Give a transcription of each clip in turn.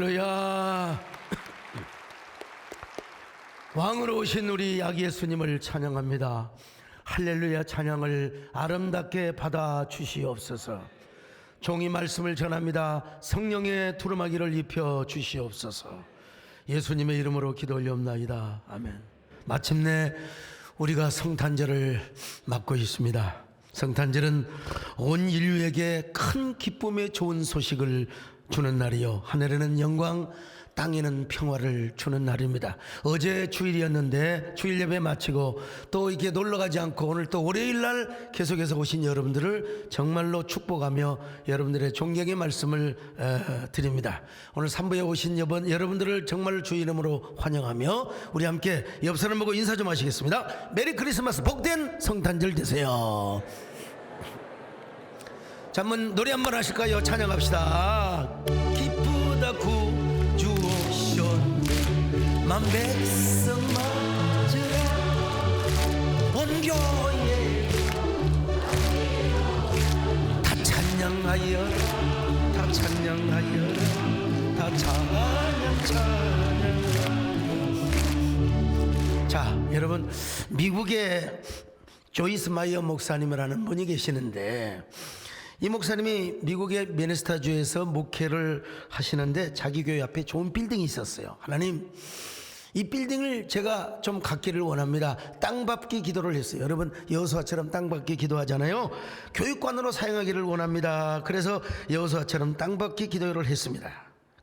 할렐루야. 왕으로 오신 우리 아기 예수님을 찬양합니다. 할렐루야 찬양을 아름답게 받아 주시옵소서. 종이 말씀을 전합니다. 성령의 두루마기를 입혀 주시옵소서. 예수님의 이름으로 기도 올려옵나이다. 아멘. 마침내 우리가 성탄절을 맞고 있습니다. 성탄절은 온 인류에게 큰 기쁨의 좋은 소식을 주는 날이요, 하늘에는 영광, 땅에는 평화를 주는 날입니다. 어제 주일이었는데 주일 예배 마치고 또 이렇게 놀러가지 않고 오늘 또 월요일 날 계속해서 오신 여러분들을 정말로 축복하며 여러분들의 존경의 말씀을 드립니다. 오늘 3부에 오신 여러분들을 정말 주 이름으로 환영하며 우리 함께 옆 사람 보고 인사 좀 하시겠습니다. 메리 크리스마스, 복된 성탄절 되세요. 자, 한번 노래 한번 하실까요? 찬양합시다. 기쁘다 구주오션 만 백성 맞으라 온 교회 다 찬양하여라, 다 찬양하여라, 다 찬양. 자, 여러분, 미국에 조이스 마이어 목사님이라는 분이 계시는데 이 목사님이 미국의 미네소타주에서 목회를 하시는데 자기 교회 앞에 좋은 빌딩이 있었어요. 하나님, 이 빌딩을 제가 좀 갖기를 원합니다. 땅밟기 기도를 했어요. 여러분, 여호수아처럼 땅밟기 기도하잖아요. 교육관으로 사용하기를 원합니다. 그래서 여호수아처럼 땅밟기 기도를 했습니다.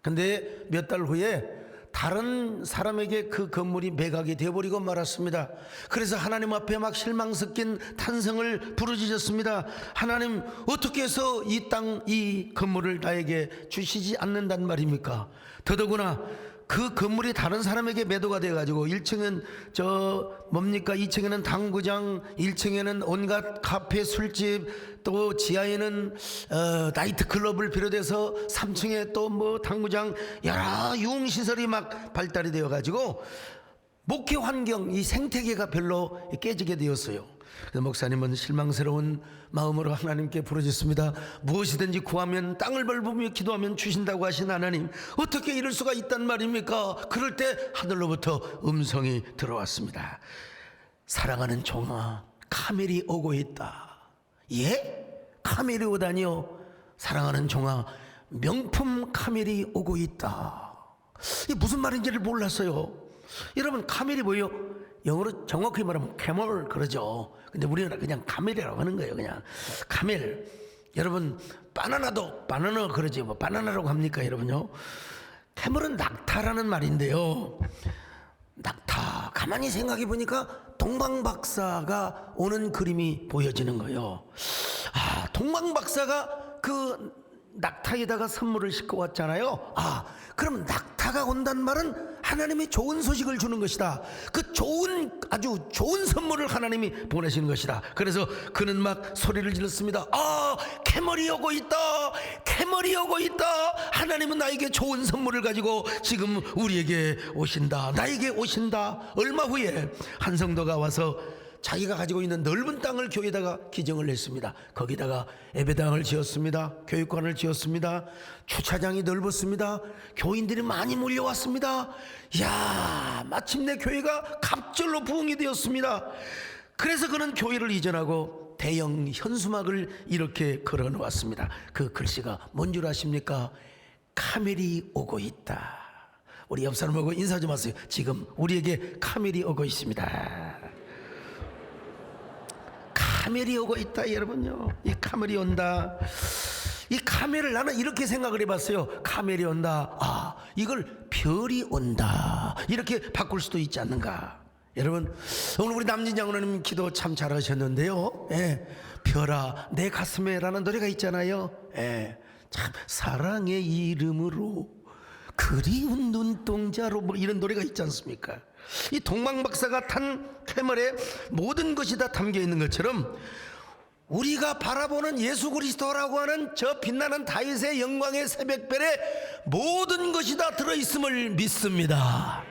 근데 몇 달 후에 다른 사람에게 그 건물이 매각이 되어버리고 말았습니다. 그래서 하나님 앞에 막 실망 섞인 탄성을 부르짖었습니다. 하나님, 어떻게 해서 이 땅, 이 건물을 나에게 주시지 않는단 말입니까? 더더구나 그 건물이 다른 사람에게 매도가 돼가지고 1층은 2층에는 당구장, 1층에는 온갖 카페, 술집, 또 지하에는 나이트클럽을 비롯해서 3층에 또 뭐 당구장, 여러 유흥시설이 막 발달이 되어가지고 목회 환경, 이 생태계가 별로 깨지게 되었어요. 그래서 목사님은 실망스러운 마음으로 하나님께 부르짖습니다. 무엇이든지 구하면, 땅을 밟으며 기도하면 주신다고 하신 하나님, 어떻게 이럴 수가 있단 말입니까? 그럴 때 하늘로부터 음성이 들어왔습니다. 사랑하는 종아, 카멜이 오고 있다. 예? 카멜이 오다니요? 사랑하는 종아, 명품 카멜이 오고 있다. 이게 무슨 말인지를 몰랐어요. 여러분, 카멜이 뭐예요? 영어로 정확히 말하면 캐멀 그러죠. 근데 우리는 그냥 카멜이라고 하는 거예요. 그냥 카멜. 여러분, 바나나도 바나나 그러지, 뭐 바나나라고 합니까 여러분요? 캐멀은 낙타라는 말인데요, 낙타, 가만히 생각해 보니까 동방박사가 오는 그림이 보여지는 거예요. 아, 동방박사가 그 낙타에다가 선물을 싣고 왔잖아요. 아, 그럼 낙타가 온단 말은 하나님이 좋은 소식을 주는 것이다. 그 좋은, 아주 좋은 선물을 하나님이 보내시는 것이다. 그래서 그는 막 소리를 질렀습니다. 아, 캐멀이 오고 있다, 캐멀이 오고 있다. 하나님은 나에게 좋은 선물을 가지고 지금 우리에게 오신다, 나에게 오신다. 얼마 후에 한 성도가 와서 자기가 가지고 있는 넓은 땅을 교회에다가 기증을 했습니다. 거기다가 예배당을 지었습니다. 교육관을 지었습니다. 주차장이 넓었습니다. 교인들이 많이 몰려왔습니다. 이야, 마침내 교회가 갑절로 부흥이 되었습니다. 그래서 그는 교회를 이전하고 대형 현수막을 이렇게 걸어 놓았습니다. 그 글씨가 뭔 줄 아십니까? 카멜이 오고 있다. 우리 옆 사람하고 인사 좀 하세요. 지금 우리에게 카멜이 오고 있습니다. 카멜이 오고 있다. 여러분요, 이 카멜이 온다. 이 카멜을 나는 이렇게 생각을 해봤어요. 카멜이 온다, 아, 이걸 별이 온다, 이렇게 바꿀 수도 있지 않는가. 여러분, 오늘 우리 남진 장로님 기도 참 잘하셨는데요. 예, 별아 내 가슴에 라는 노래가 있잖아요. 예, 참 사랑의 이름으로 그리운 눈동자로, 뭐 이런 노래가 있지 않습니까? 이 동방박사가 탄 캐멀에 모든 것이 다 담겨 있는 것처럼 우리가 바라보는 예수 그리스도라고 하는 저 빛나는 다윗의 영광의 새벽별에 모든 것이 다 들어있음을 믿습니다.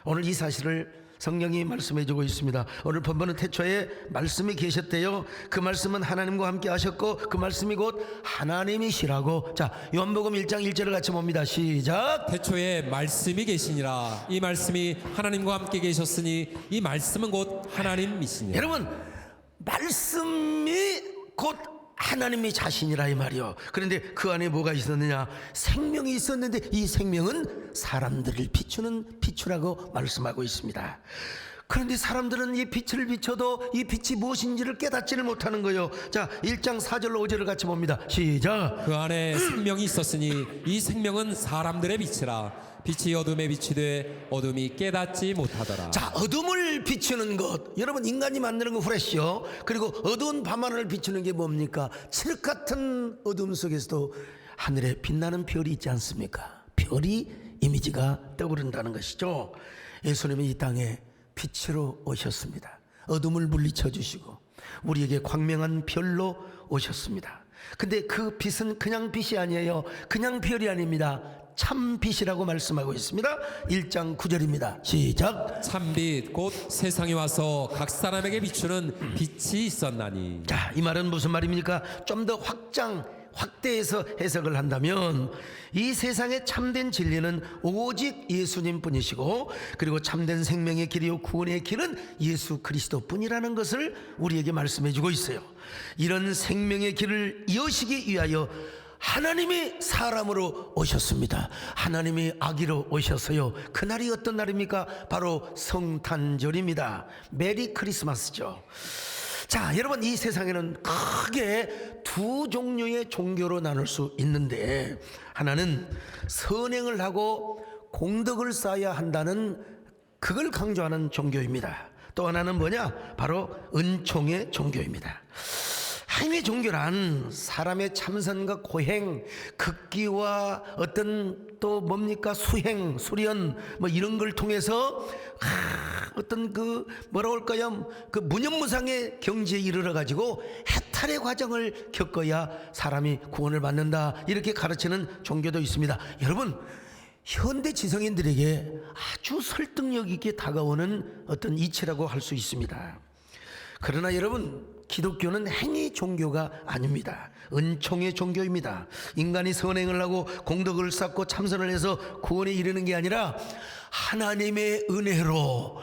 오늘 이 사실을 성령이 말씀해주고 있습니다. 오늘 본문은 태초에 말씀이 계셨대요. 그 말씀은 하나님과 함께 하셨고 그 말씀이 곧 하나님이시라고. 자, 요한복음 1장 1절을 같이 봅니다. 시작. 태초에 말씀이 계시니라. 이 말씀이 하나님과 함께 계셨으니 이 말씀은 곧 하나님이시니라. 여러분, 말씀이 곧 하나님이 자신이라 이 말이요. 그런데 그 안에 뭐가 있었느냐? 생명이 있었는데 이 생명은 사람들을 비추는 빛이라고 말씀하고 있습니다. 그런데 사람들은 이 빛을 비춰도 이 빛이 무엇인지를 깨닫지를 못하는 거예요. 자, 1장 4절로 5절을 같이 봅니다. 시작. 그 안에 생명이 있었으니 이 생명은 사람들의 빛이라. 빛이 어둠에 비치되 어둠이 깨닫지 못하더라. 자, 어둠을 비추는 것, 여러분 인간이 만드는 거 후레쉬요. 그리고 어두운 밤하늘을 비추는 게 뭡니까? 칠흑 같은 어둠 속에서도 하늘에 빛나는 별이 있지 않습니까? 별이 이미지가 떠오른다는 것이죠. 예수님이 이 땅에 빛으로 오셨습니다. 어둠을 물리쳐 주시고 우리에게 광명한 별로 오셨습니다. 근데 그 빛은 그냥 빛이 아니에요. 그냥 별이 아닙니다. 참 빛이라고 말씀하고 있습니다. 1장 9절입니다. 시작. 참빛 곧 세상에 와서 각 사람에게 비추는 빛이 있었나니. 자, 이 말은 무슨 말입니까? 좀 더 확대해서 해석을 한다면 이 세상의 참된 진리는 오직 예수님 뿐이시고 그리고 참된 생명의 길이요 구원의 길은 예수 그리스도 뿐이라는 것을 우리에게 말씀해 주고 있어요. 이런 생명의 길을 이어시기 위하여 하나님이 사람으로 오셨습니다. 하나님이 아기로 오셔서요. 그날이 어떤 날입니까? 바로 성탄절입니다. 메리 크리스마스죠. 자, 여러분, 이 세상에는 크게 두 종류의 종교로 나눌 수 있는데 하나는 선행을 하고 공덕을 쌓아야 한다는 그걸 강조하는 종교입니다. 또 하나는 뭐냐? 바로 은총의 종교입니다. 행위 종교란 사람의 참선과 고행, 극기와 어떤 또 뭡니까? 수행, 수련 뭐 이런 걸 통해서 어떤 그 뭐라고 할까요? 그 무념무상의 경지에 이르러 가지고 해탈의 과정을 겪어야 사람이 구원을 받는다. 이렇게 가르치는 종교도 있습니다. 여러분, 현대 지성인들에게 아주 설득력 있게 다가오는 어떤 이치라고 할 수 있습니다. 그러나 여러분, 기독교는 행위 종교가 아닙니다. 은총의 종교입니다. 인간이 선행을 하고 공덕을 쌓고 참선을 해서 구원에 이르는 게 아니라 하나님의 은혜로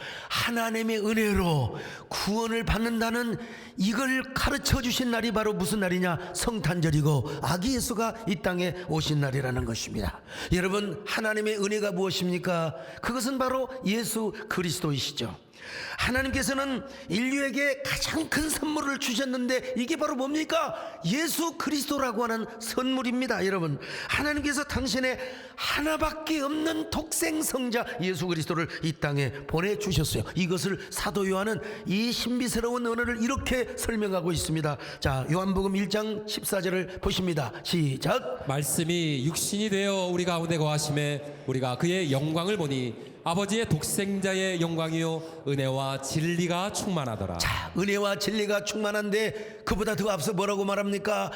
구원을 받는다는 이걸 가르쳐 주신 날이 바로 무슨 날이냐? 성탄절이고 아기 예수가 이 땅에 오신 날이라는 것입니다. 여러분, 하나님의 은혜가 무엇입니까? 그것은 바로 예수 그리스도이시죠. 하나님께서는 인류에게 가장 큰 선물을 주셨는데 이게 바로 뭡니까? 예수 그리스도라고 하는 선물입니다. 여러분, 하나님께서 당신의 하나밖에 없는 독생성자 예수 그리스도를 이 땅에 보내주셨어요. 이것을 사도 요한은 이 신비스러운 언어를 이렇게 설명하고 있습니다. 자, 요한복음 1장 14절을 보십니다. 시작. 말씀이 육신이 되어 우리 가운데 거하심에 우리가 그의 영광을 보니 아버지의 독생자의 영광이요 은혜와 진리가 충만하더라. 자, 은혜와 진리가 충만한데 그보다 더 앞서 뭐라고 말합니까?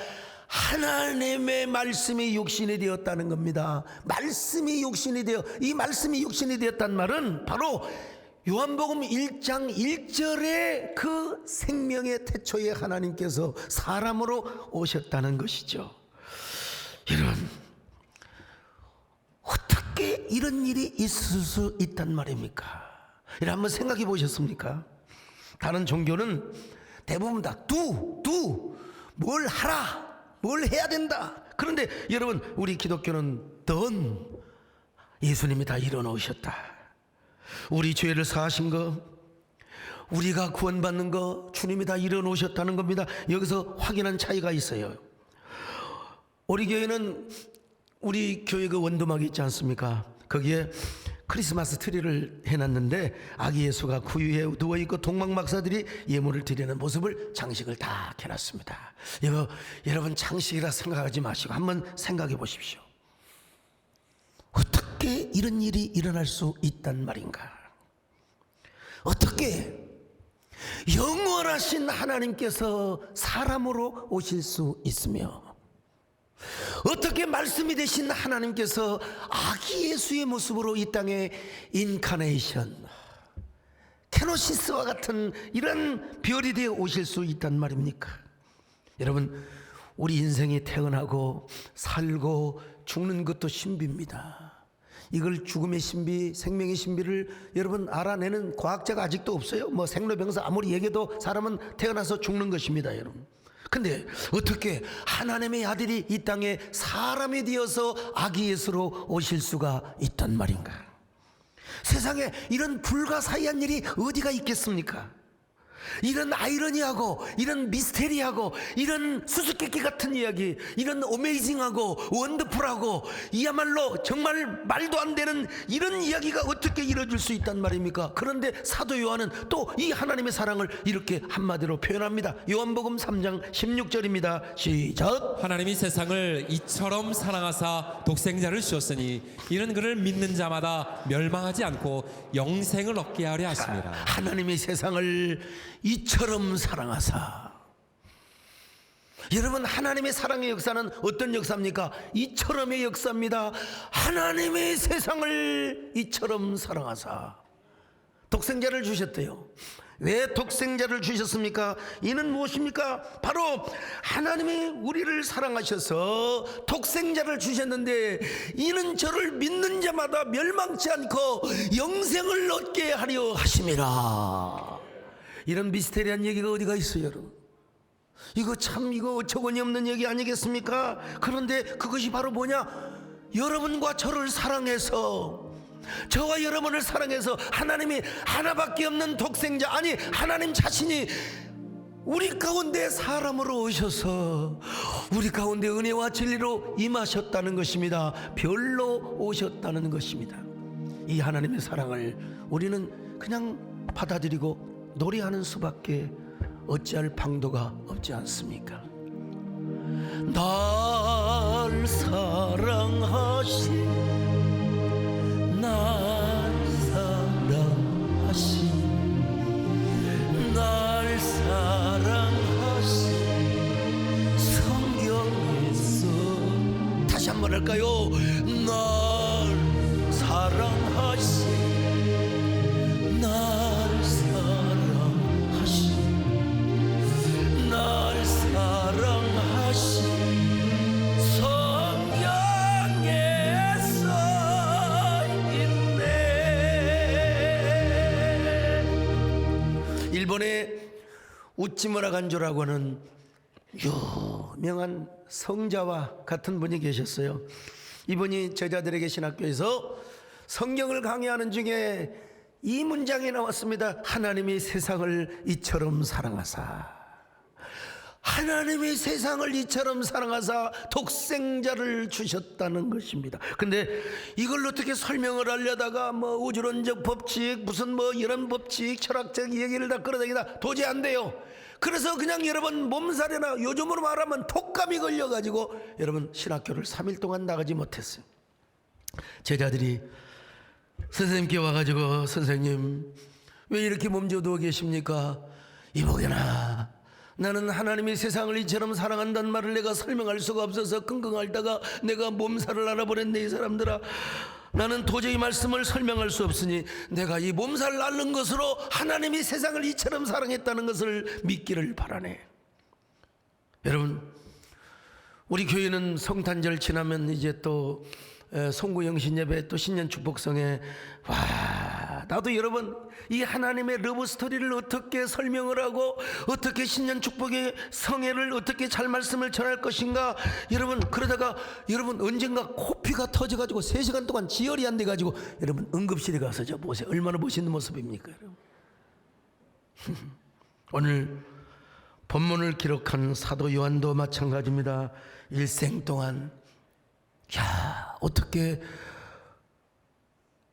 하나님의 말씀이 육신이 되었다는 겁니다. 말씀이 육신이 되어, 이 말씀이 육신이 되었단 말은 바로 요한복음 1장 1절에 그 생명의 태초에 하나님께서 사람으로 오셨다는 것이죠. 여러분, 어떻게 이런 일이 있을 수 있단 말입니까? 이래 한번 생각해 보셨습니까? 다른 종교는 대부분 다 뭘 하라, 뭘 해야 된다. 그런데 여러분, 우리 기독교는 예수님이 다 이뤄놓으셨다. 우리 죄를 사하신 거, 우리가 구원받는 거 주님이 다 이뤄놓으셨다는 겁니다. 여기서 확인한 차이가 있어요. 우리 교회는 우리 교회 그 원도막이 있지 않습니까? 거기에 크리스마스 트리를 해놨는데 아기 예수가 구유에 누워있고 동막 박사들이 예물을 드리는 모습을 장식을 다 해놨습니다. 이거 여러분 장식이라 생각하지 마시고 한번 생각해 보십시오. 어떻게 이런 일이 일어날 수 있단 말인가? 어떻게 영원하신 하나님께서 사람으로 오실 수 있으며 어떻게 말씀이 되신 하나님께서 아기 예수의 모습으로 이 땅에 인카네이션, 타노시스와 같은 이런 별이 되어 오실 수 있단 말입니까? 여러분, 우리 인생이 태어나고 살고 죽는 것도 신비입니다. 이걸 죽음의 신비, 생명의 신비를 여러분 알아내는 과학자가 아직도 없어요. 뭐 생로병사 아무리 얘기해도 사람은 태어나서 죽는 것입니다, 여러분. 근데 어떻게 하나님의 아들이 이 땅에 사람이 되어서 아기 예수로 오실 수가 있단 말인가? 세상에 이런 불가사의한 일이 어디가 있겠습니까? 이런 아이러니하고 이런 미스테리하고 이런 수수께끼 같은 이야기, 이런 어메이징하고 원더풀하고 이야말로 정말 말도 안 되는 이런 이야기가 어떻게 이루어질 수 있단 말입니까? 그런데 사도 요한은 또 이 하나님의 사랑을 이렇게 한마디로 표현합니다. 요한복음 3장 16절입니다. 시작. 하나님이 세상을 이처럼 사랑하사 독생자를 주었으니 이는 그를 믿는 자마다 멸망하지 않고 영생을 얻게 하려 하심이라. 하나님이 세상을 이처럼 사랑하사. 여러분, 하나님의 사랑의 역사는 어떤 역사입니까? 이처럼의 역사입니다. 하나님의 세상을 이처럼 사랑하사 독생자를 주셨대요. 왜 독생자를 주셨습니까? 이는 무엇입니까? 바로 하나님이 우리를 사랑하셔서 독생자를 주셨는데 이는 저를 믿는 자마다 멸망치 않고 영생을 얻게 하려 하심이라. 이런 미스테리한 얘기가 어디가 있어요, 여러분? 이거 참 어처구니 없는 얘기 아니겠습니까? 그런데 그것이 바로 뭐냐? 여러분과 저를 사랑해서, 저와 여러분을 사랑해서 하나님이 하나밖에 없는 독생자, 아니 하나님 자신이 우리 가운데 사람으로 오셔서 우리 가운데 은혜와 진리로 임하셨다는 것입니다. 별로 오셨다는 것입니다. 이 하나님의 사랑을 우리는 그냥 받아들이고 노래하는 수밖에 어찌할 방도가 없지 않습니까? 날 사랑하신, 날 사랑하신, 날 사랑하신 성경에서 다시 한번 할까요? 날 사랑하신, 날 사랑하신, 날 사랑하신 성경에 써 있네. 일본의 우찌무라 간조라고 하는 유명한 성자와 같은 분이 계셨어요. 이분이 제자들에게 신학교에서 성경을 강의하는 중에 이 문장이 나왔습니다. 하나님이 세상을 이처럼 사랑하사. 하나님이 세상을 이처럼 사랑하사 독생자를 주셨다는 것입니다. 근데 이걸 어떻게 설명을 하려다가 뭐 우주론적 법칙, 무슨 뭐 이런 법칙, 철학적 얘기를 다 끌어다니다 도저히 안 돼요. 그래서 그냥 여러분 몸살이나 요즘으로 말하면 독감이 걸려가지고 여러분 신학교를 3일 동안 나가지 못했어요. 제자들이 선생님께 와가지고, 선생님 왜 이렇게 몸져 누워 계십니까? 이보게나 나는 하나님이 세상을 이처럼 사랑한다는 말을 내가 설명할 수가 없어서 끙끙 앓다가 내가 몸살을 앓아버렸네. 이 사람들아, 나는 도저히 말씀을 설명할 수 없으니 내가 이 몸살을 앓는 것으로 하나님이 세상을 이처럼 사랑했다는 것을 믿기를 바라네. 여러분, 우리 교회는 성탄절 지나면 이제 또 송구영신 예배, 또 신년 축복성에, 와, 나도 여러분 이 하나님의 러브 스토리를 어떻게 설명을 하고 어떻게 신년 축복의 성회를 어떻게 잘 말씀을 전할 것인가. 여러분 그러다가 여러분 언젠가 코피가 터져가지고 3시간 동안 지혈이 안 돼가지고 여러분 응급실에 가서 저 보세요. 얼마나 멋있는 모습입니까, 여러분? 오늘 본문을 기록한 사도 요한도 마찬가지입니다. 일생 동안, 야, 어떻게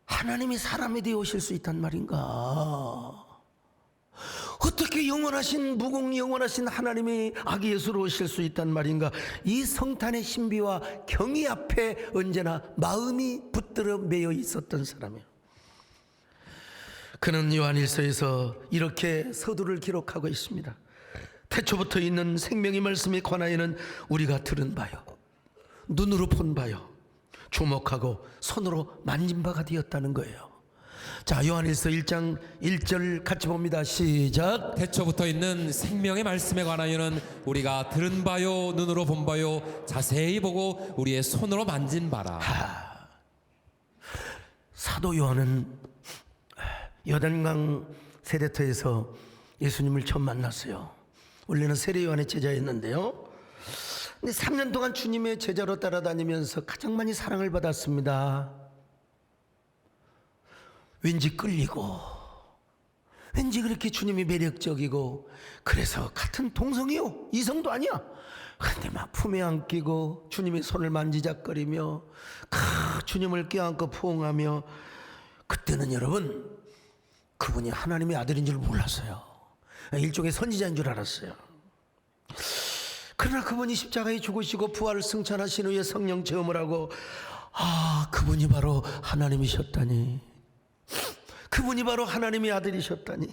하나님이 사람이 되어 오실 수 있단 말인가? 어떻게 영원하신 무공 영원하신 하나님이 아기 예수로 오실 수 있단 말인가? 이 성탄의 신비와 경의 앞에 언제나 마음이 붙들어 매여 있었던 사람이에요. 그는 요한일서에서 이렇게 서두를 기록하고 있습니다. 태초부터 있는 생명의 말씀에 관하여는 우리가 들은 바요, 눈으로 본 바요, 주목하고 손으로 만진 바가 되었다는 거예요. 자, 요한일서 1장 1절 같이 봅니다. 시작. 태초부터 있는 생명의 말씀에 관하여는 우리가 들은 바요 눈으로 본 바요 자세히 보고 우리의 손으로 만진 바라. 사도 요한은 요단강 세례터에서 예수님을 처음 만났어요. 원래는 세례 요한의 제자였는데요. 근데 3년 동안 주님의 제자로 따라다니면서 가장 많이 사랑을 받았습니다. 왠지 끌리고, 왠지 그렇게 주님이 매력적이고, 그래서 같은 동성이요, 이성도 아니야. 근데 막 품에 안기고 주님의 손을 만지작거리며 주님을 껴안고 포옹하며, 그때는 여러분 그분이 하나님의 아들인 줄 몰랐어요. 일종의 선지자인 줄 알았어요. 그러나 그분이 십자가에 죽으시고 부활을 승천하신 후에 성령 체험을 하고, 그분이 바로 하나님이셨다니, 그분이 바로 하나님의 아들이셨다니,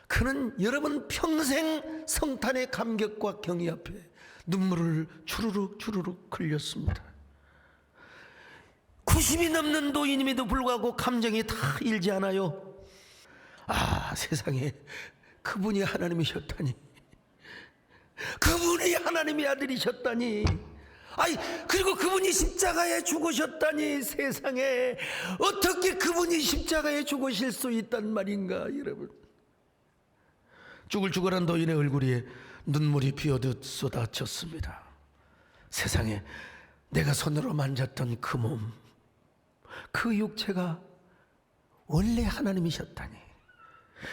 그는 여러분 평생 성탄의 감격과 경의 앞에 눈물을 주르륵 주르륵 흘렸습니다. 90이 넘는 노인임에도 불구하고 감정이 다 일지 않아요. 세상에 그분이 하나님이셨다니, 그분이 하나님의 아들이셨다니, 그리고 그분이 십자가에 죽으셨다니, 세상에 어떻게 그분이 십자가에 죽으실 수 있단 말인가. 여러분, 쭈글쭈글한 노인의 얼굴 위에 눈물이 비오듯 쏟아졌습니다. 세상에 내가 손으로 만졌던 그 몸, 그 육체가 원래 하나님이셨다니,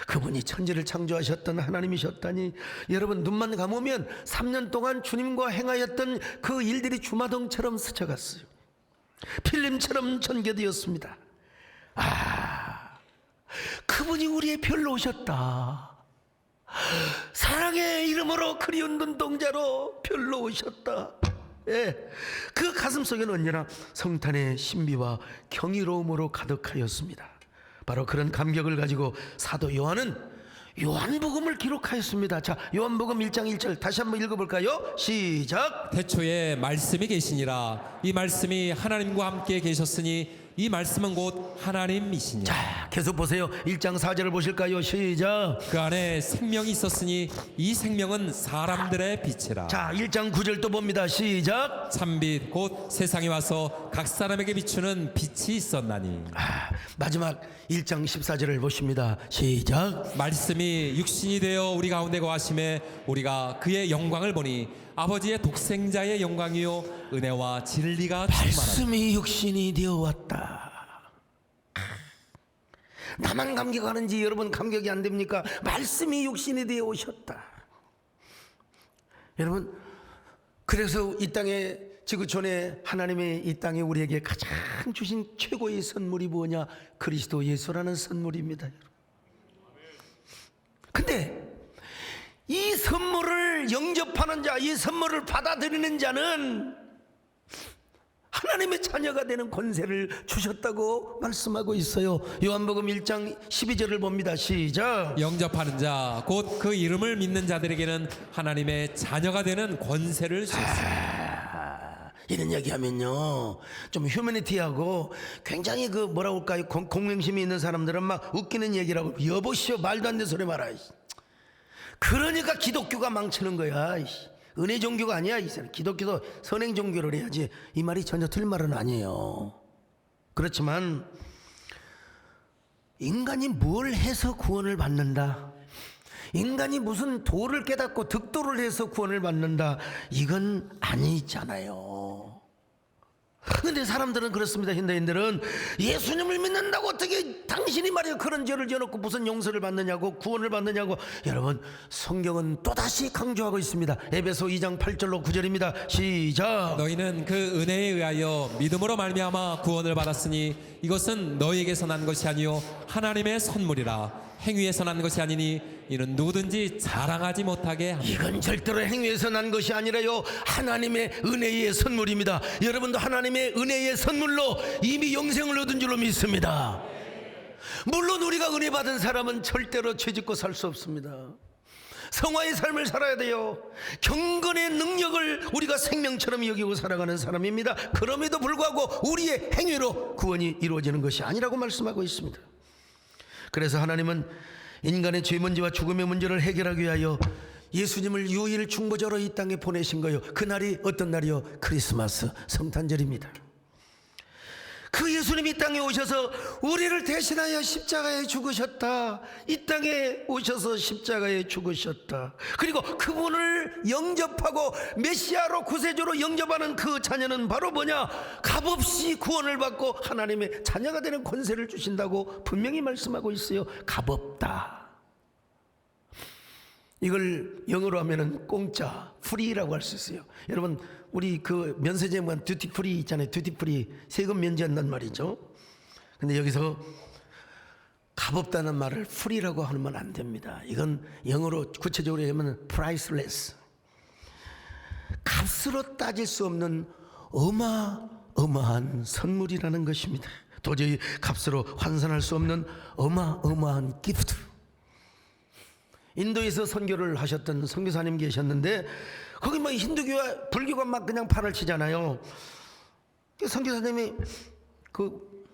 그분이 천지를 창조하셨던 하나님이셨다니. 여러분, 눈만 감으면 3년 동안 주님과 행하였던 그 일들이 주마등처럼 스쳐갔어요. 필름처럼 전개되었습니다. 그분이 우리의 별로 오셨다. 사랑의 이름으로 그리운 눈동자로 별로 오셨다. 그 가슴 속에는 언제나 성탄의 신비와 경이로움으로 가득하였습니다. 바로 그런 감격을 가지고 사도 요한은 요한복음을 기록하였습니다. 자, 요한복음 1장 1절 다시 한번 읽어볼까요? 시작. 태초에 말씀이 계시니라. 이 말씀이 하나님과 함께 계셨으니 이 말씀은 곧 하나님이시니라. 자, 계속 보세요. 1장 4절을 보실까요? 시작. 그 안에 생명이 있었으니 이 생명은 사람들의 빛이라. 자, 1장 9절 또 봅니다. 시작. 참빛 곧 세상에 와서 각 사람에게 비추는 빛이 있었나니. 마지막 1장 14절을 보십니다. 시작. 말씀이 육신이 되어 우리 가운데 거하심에 우리가 그의 영광을 보니 아버지의 독생자의 영광이요 은혜와 진리가 충만하다. 말씀이 육신이 되어 왔다. 나만 감격하는지 여러분 감격이 안 됩니까? 말씀이 육신이 되어 오셨다. 여러분, 그래서 이 땅에 지구촌에 하나님의 이 땅에 우리에게 가장 주신 최고의 선물이 뭐냐? 그리스도 예수라는 선물입니다. 근데 이 선물을 영접하는 자, 이 선물을 받아들이는 자는 하나님의 자녀가 되는 권세를 주셨다고 말씀하고 있어요. 요한복음 1장 12절을 봅니다. 시작. 영접하는 자 곧 그 이름을 믿는 자들에게는 하나님의 자녀가 되는 권세를 주셨습니다. 이런 얘기하면요, 좀 휴머니티하고 굉장히 그 뭐라고 할까요, 공명심이 있는 사람들은 막 웃기는 얘기라고, 여보시오 말도 안 되는 소리 마라. 그러니까 기독교가 망치는 거야. 은혜 종교가 아니야. 기독교도 선행 종교를 해야지. 이 말이 전혀 틀린 말은 아니에요. 그렇지만 인간이 뭘 해서 구원을 받는다, 인간이 무슨 도를 깨닫고 득도를 해서 구원을 받는다, 이건 아니잖아요. 근데 사람들은 그렇습니다. 현대인들은 예수님을 믿는다고 어떻게 당신이 말이야 그런 죄를 지어놓고 무슨 용서를 받느냐고, 구원을 받느냐고. 여러분, 성경은 또다시 강조하고 있습니다. 에베소 2장 8절로 9절입니다. 시작. 너희는 그 은혜에 의하여 믿음으로 말미암아 구원을 받았으니 이것은 너희에게서 난 것이 아니요 하나님의 선물이라. 행위에서 난 것이 아니니 이는 누구든지 자랑하지 못하게 합니다. 이건 절대로 행위에서 난 것이 아니라요, 하나님의 은혜의 선물입니다. 여러분도 하나님의 은혜의 선물로 이미 영생을 얻은 줄로 믿습니다. 물론 우리가 은혜 받은 사람은 절대로 죄짓고 살 수 없습니다. 성화의 삶을 살아야 돼요. 경건의 능력을 우리가 생명처럼 여기고 살아가는 사람입니다. 그럼에도 불구하고 우리의 행위로 구원이 이루어지는 것이 아니라고 말씀하고 있습니다. 그래서 하나님은 인간의 죄 문제와 죽음의 문제를 해결하기 위하여 예수님을 유일 중보자로 이 땅에 보내신 거예요. 그날이 어떤 날이요? 크리스마스 성탄절입니다. 그 예수님이 이 땅에 오셔서 우리를 대신하여 십자가에 죽으셨다. 이 땅에 오셔서 십자가에 죽으셨다. 그리고 그분을 영접하고 메시아로 구세주로 영접하는 그 자녀는 바로 뭐냐? 값없이 구원을 받고 하나님의 자녀가 되는 권세를 주신다고 분명히 말씀하고 있어요. 값없다. 이걸 영어로 하면은 공짜, 프리라고 할 수 있어요. 여러분, 우리 그 면세점관 듀티 프리 있잖아요. 듀티 프리, 세금 면제한단 말이죠. 근데 여기서 값없다는 말을 프리라고 하면 안 됩니다. 이건 영어로 구체적으로 하면 priceless, 값으로 따질 수 없는 어마어마한 선물이라는 것입니다. 도저히 값으로 환산할 수 없는 어마어마한 기프트. 인도에서 선교를 하셨던 선교사님 계셨는데 거기 뭐 힌두교와 불교가 막 그냥 판을 치잖아요. 선교사님이 그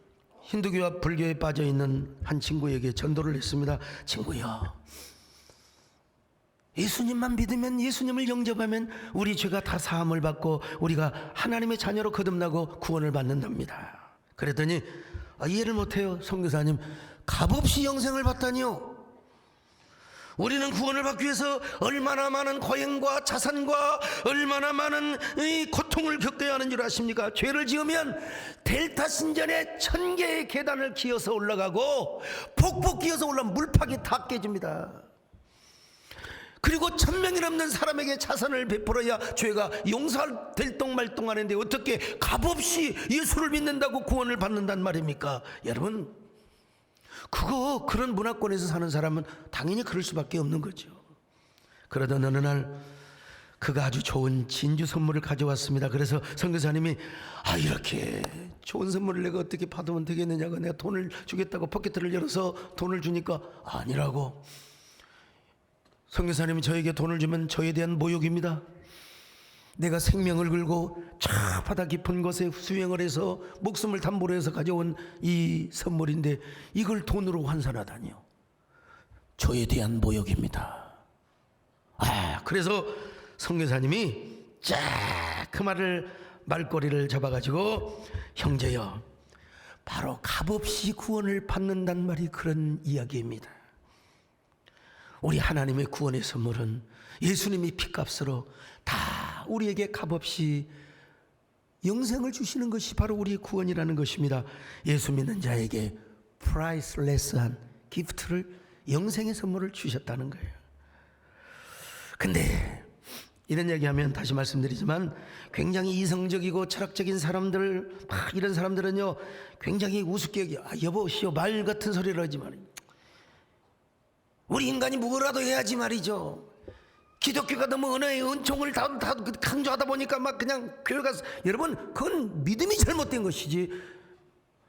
힌두교와 불교에 빠져 있는 한 친구에게 전도를 했습니다. 친구야, 예수님만 믿으면, 예수님을 영접하면 우리 죄가 다 사함을 받고 우리가 하나님의 자녀로 거듭나고 구원을 받는답니다. 그랬더니 이해를 못해요. 선교사님, 값없이 영생을 받다니요. 우리는 구원을 받기 위해서 얼마나 많은 고행과 자산과 얼마나 많은 이 고통을 겪어야 하는 줄 아십니까? 죄를 지으면 델타 신전에 1000개의 계단을 기어서 올라가고 폭포 기어서 올라가면 물팍이 다 깨집니다. 그리고 1000명이 넘는 사람에게 자선을 베풀어야 죄가 용서될 똥말똥 하는데 어떻게 값없이 예수를 믿는다고 구원을 받는단 말입니까? 여러분, 그런 문화권에서 사는 사람은 당연히 그럴 수밖에 없는 거죠. 그러던 어느 날 그가 아주 좋은 진주 선물을 가져왔습니다. 그래서 선교사님이 이렇게 좋은 선물을 내가 어떻게 받으면 되겠느냐고, 내가 돈을 주겠다고 포켓을 열어서 돈을 주니까 아니라고. 선교사님이 저에게 돈을 주면 저에 대한 모욕입니다. 내가 생명을 걸고 저 바다 깊은 곳에 수영을 해서 목숨을 담보로 해서 가져온 이 선물인데 이걸 돈으로 환산하다니요. 저에 대한 모욕입니다. 그래서 선교사님이 그 말거리를 잡아가지고, 형제여, 바로 값없이 구원을 받는단 말이 그런 이야기입니다. 우리 하나님의 구원의 선물은 예수님이 피값으로 다 우리에게 값없이 영생을 주시는 것이 바로 우리의 구원이라는 것입니다. 예수 믿는 자에게 프라이슬레스한 기프트를, 영생의 선물을 주셨다는 거예요. 근데 이런 얘기하면 다시 말씀드리지만 굉장히 이성적이고 철학적인 사람들, 이런 사람들은요 굉장히 우습게 여겨. 여보시오, 말 같은 소리를 하지 말아요. 우리 인간이 뭐라도 해야지 말이죠. 기독교가 너무 언어의 은총을 다 강조하다 보니까 막 그냥 교회 가서, 여러분, 그건 믿음이 잘못된 것이지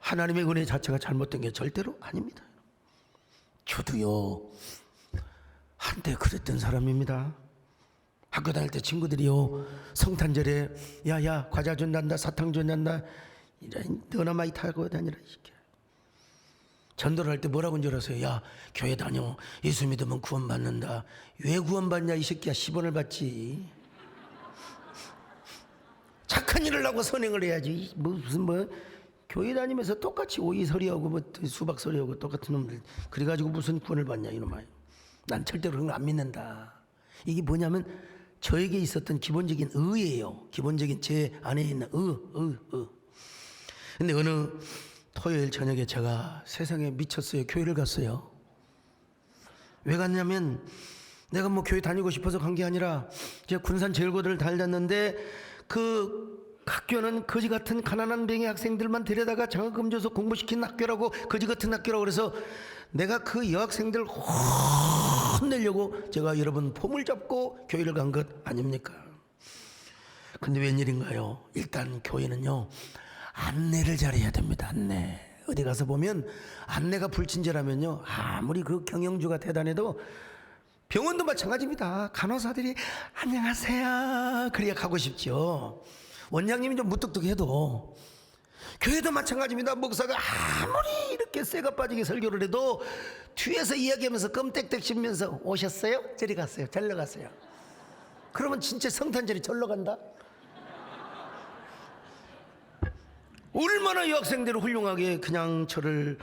하나님의 은혜 자체가 잘못된 게 절대로 아닙니다. 저도요 한때 그랬던 사람입니다. 학교 다닐 때 친구들이요 성탄절에 야야 과자 준단다, 사탕 준단다, 너나 많이 타고 다니라. 전도를 할 때 뭐라고 한 줄 아세요? 야, 교회 다녀, 예수 믿으면 구원받는다. 왜 구원받냐 이 새끼야, 10원을 받지. 착한 일을 하고 선행을 해야지. 무슨 교회 다니면서 똑같이 오이 서리하고 수박 서리하고 똑같은 놈들, 그래가지고 무슨 구원을 받냐 이놈아. 난 절대로 그런 거 안 믿는다. 이게 뭐냐면 저에게 있었던 기본적인 의예요. 기본적인 제 안에 있는 근데 어느 토요일 저녁에 제가 세상에 미쳤어요. 교회를 갔어요. 왜 갔냐면 내가 뭐 교회 다니고 싶어서 간 게 아니라 제가 군산 제일고등을 다녔는데 그 학교는 거지 같은 가난한 병의 학생들만 데려다가 장학금 줘서 공부시킨 학교라고, 거지 같은 학교라고. 그래서 내가 그 여학생들 혼내려고 제가 여러분 폼을 잡고 교회를 간 것 아닙니까? 근데 웬일인가요? 일단 교회는요 안내를 잘해야 됩니다. 안내. 어디 가서 보면 안내가 불친절하면요 아무리 그 경영주가 대단해도 병원도 마찬가지입니다. 간호사들이 안녕하세요 그래야 가고 싶죠. 원장님이 좀 무뚝뚝해도. 교회도 마찬가지입니다. 목사가 아무리 이렇게 쇠가 빠지게 설교를 해도 뒤에서 이야기하면서 껌땡땡 씹으면서 오셨어요? 저리 갔어요. 절로 갔어요. 그러면 진짜 성탄절이 절로 간다. 얼마나 여학생들을 훌륭하게 그냥 저를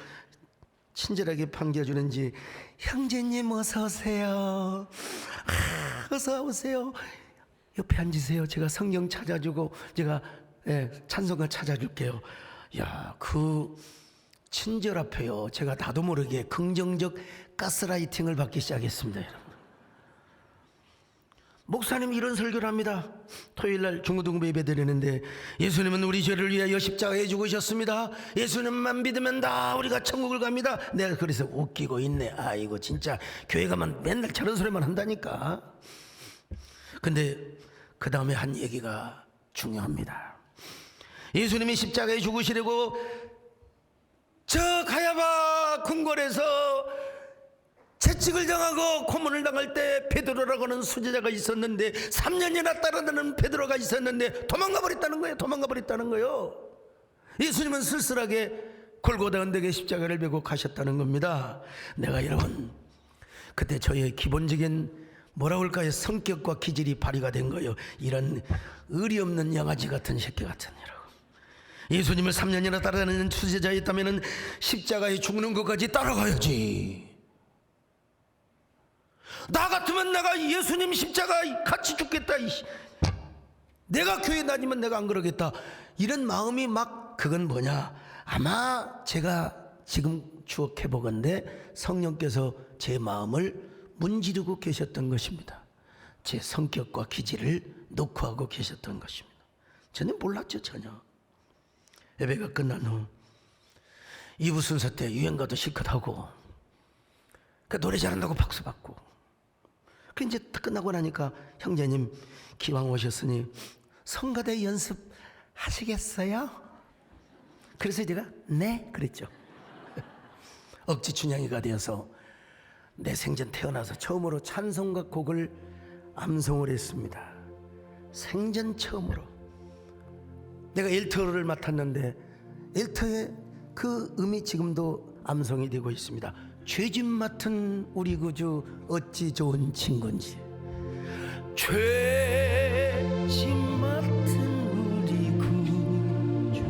친절하게 반겨주는지. 형제님 어서 오세요. 어서 오세요. 옆에 앉으세요. 제가 성경 찾아주고 제가 찬송가 찾아줄게요. 야, 그 친절 앞에요. 제가 나도 모르게 긍정적 가스라이팅을 받기 시작했습니다, 여러분. 목사님이 이런 설교를 합니다. 토요일날 중고등부 예배 드리는데 예수님은 우리 죄를 위하여 십자가에 죽으셨습니다. 예수님만 믿으면 다 우리가 천국을 갑니다. 내가 그래서 웃기고 있네. 아이고 진짜 교회 가면 맨날 저런 소리만 한다니까. 근데 그 다음에 한 얘기가 중요합니다. 예수님이 십자가에 죽으시려고 저 가야바 궁궐에서 채찍을 당하고 고문을 당할 때 베드로라고 하는 수제자가 있었는데 3년이나 따라다니는 베드로가 있었는데 도망가 버렸다는 거예요. 도망가 버렸다는 거예요. 예수님은 쓸쓸하게 골고다 언덕에 십자가를 메고 가셨다는 겁니다. 내가 여러분 그때 저의 기본적인 뭐라 할까요? 성격과 기질이 발휘가 된 거예요. 이런 의리 없는 양아지 같은 새끼 같은 여러분. 예수님을 3년이나 따라다니는 수제자였다면 십자가에 죽는 것까지 따라가야지. 나 같으면 내가 예수님 십자가 같이 죽겠다. 내가 교회 다니면 내가 안 그러겠다. 이런 마음이 막 그건 뭐냐. 아마 제가 지금 추억해 보건대 성령께서 제 마음을 문지르고 계셨던 것입니다. 제 성격과 기질을 녹화하고 계셨던 것입니다. 저는 몰랐죠. 전혀. 예배가 끝난 후 2부 순서 때 유행가도 실컷 하고 그 노래 잘한다고 박수 받고 그 이제 다 끝나고 나니까 형제님 기왕 오셨으니 성가대 연습 하시겠어요? 그래서 제가 네 그랬죠. 억지 춘향이가 되어서 내 생전 태어나서 처음으로 찬송가 곡을 암송을 했습니다. 생전 처음으로. 내가 엘터를 맡았는데 엘터의 그 음이 지금도 암송이 되고 있습니다. 죄짐 맡은 우리 구주 어찌 좋은 친구인지. 죄짐 맡은 우리 구주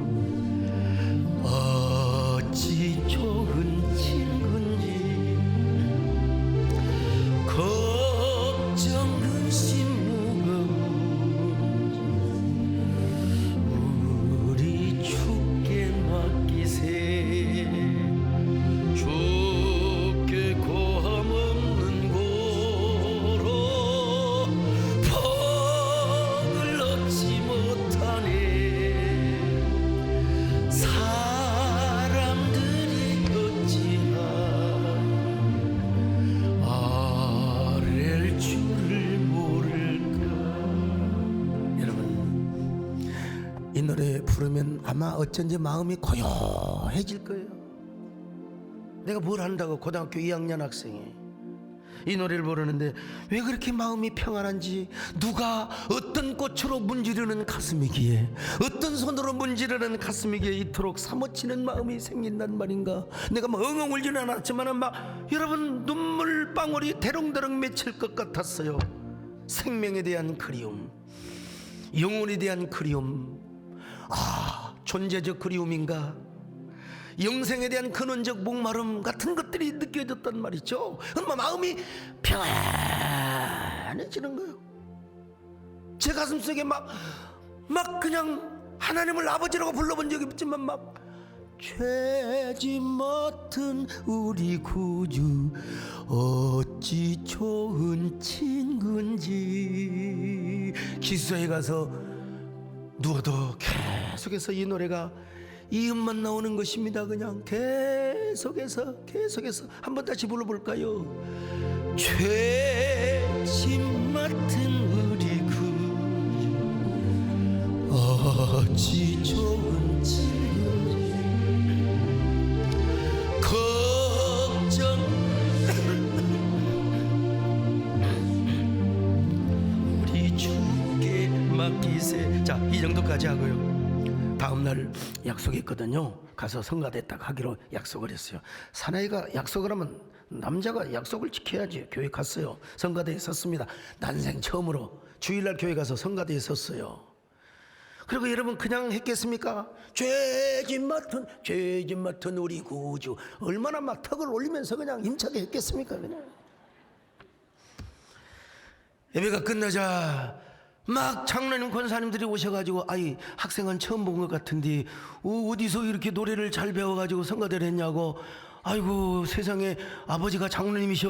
어찌 좋은 친구인지. 걱정 근심 무거운 우리 주께 맡기세. 주께 고함 없는 고로 복을 얻지 못하네. 사람들이 어찌하여 아랠 줄을 모를까. 여러분 이 노래 부르면 아마 어쩐지 마음이 고요해질 거예요. 내가 뭘 한다고 고등학교 2학년 학생이 이 노래를 부르는데 왜 그렇게 마음이 평안한지, 누가 어떤 꽃으로 문지르는 가슴이기에, 어떤 손으로 문지르는 가슴이기에 이토록 사무치는 마음이 생긴단 말인가. 내가 뭐 엉엉 울지는 않았지만 막 여러분 눈물방울이 대롱대롱 맺힐 것 같았어요. 생명에 대한 그리움, 영혼에 대한 그리움, 존재적 그리움인가, 영생에 대한 근원적 목마름 같은 것들이 느껴졌단 말이죠. 그러면 마음이 평안해지는 거예요. 제 가슴속에 막 그냥 하나님을 아버지라고 불러본 적이 없지만 막 죄짐 맡은 우리 구주 어찌 좋은 친구인지. 기수에 가서 누워도 계속해서 이 노래가 이 음만 나오는 것입니다. 그냥 계속해서 한번 다시 불러볼까요? 죄짐 맡은 우리 구주 어찌 좋은 친구인지. 걱정 자, 이 정도까지 하고요. 다음날 약속했거든요. 가서 성가대 딱 하기로 약속을 했어요. 사나이가 약속을 하면 남자가 약속을 지켜야지. 교회 갔어요. 성가대에 섰습니다. 난생 처음으로 주일날 교회 가서 성가대에 섰어요. 그리고 여러분 그냥 했겠습니까? 죄진 맡은 우리 구주. 얼마나 막 턱을 올리면서 그냥 힘차게 했겠습니까? 그냥 예배가 끝나자 막 장로님 권사님들이 오셔가지고, 아이 학생은 처음 본 것 같은데 어디서 이렇게 노래를 잘 배워가지고 성가대를 했냐고. 아이고 세상에, 아버지가 장로님이셔,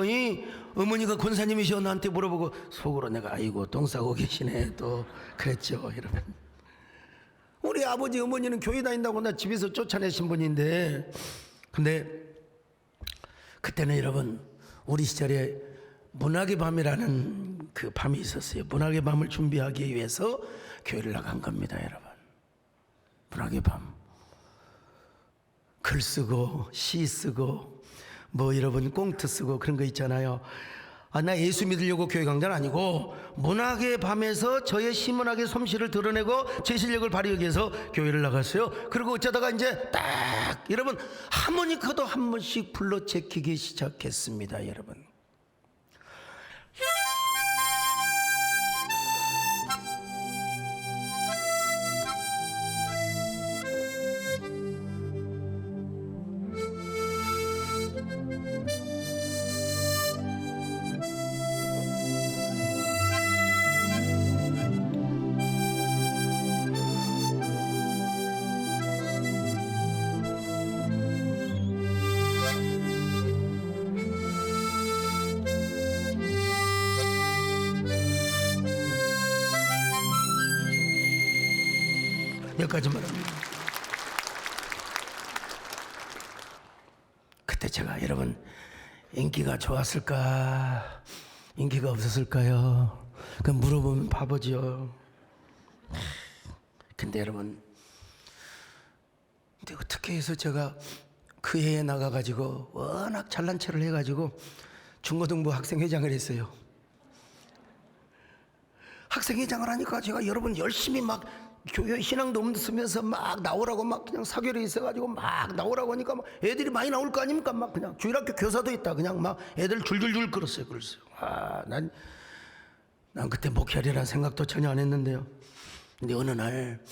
어머니가 권사님이셔, 나한테 물어보고 속으로 내가 아이고 똥 싸고 계시네 또 그랬죠. 여러분, 우리 아버지 어머니는 교회 다닌다고 나 집에서 쫓아내신 분인데, 근데 그때는 여러분 우리 시절에 문학의 밤이라는 그 밤이 있었어요. 문학의 밤을 준비하기 위해서 교회를 나간 겁니다. 여러분, 문학의 밤, 글 쓰고 시 쓰고 뭐 여러분 꽁트 쓰고 그런 거 있잖아요. 나 예수 믿으려고 교회 간 건 아니고 문학의 밤에서 저의 시문학의 솜씨를 드러내고 제 실력을 발휘하기 위해서 교회를 나갔어요. 그리고 어쩌다가 이제 딱 여러분 하모니카도 한 번씩 불러 제키기 시작했습니다. 여러분, 여기까지만 합니다. 그때 제가 여러분 인기가 좋았을까 인기가 없었을까요? 그 물어보면 바보죠. 근데 여러분, 근데 어떻게 해서 제가 그 해에 나가가지고 워낙 잘난 체를 해가지고 중고등부 학생회장을 했어요. 학생회장을 하니까 제가 여러분 열심히 막 교회 신앙도 없으면서 막 나오라고 막 그냥 사교를 있어가지고 막 나오라고 하니까 막 애들이 많이 나올 거 아닙니까? 막 그냥 주일학교 교사도 있다. 그냥 막 애들 줄줄줄 끌었어요. 난 그때 목회하리라는 생각도 전혀 안 했는데요. 근데 어느 날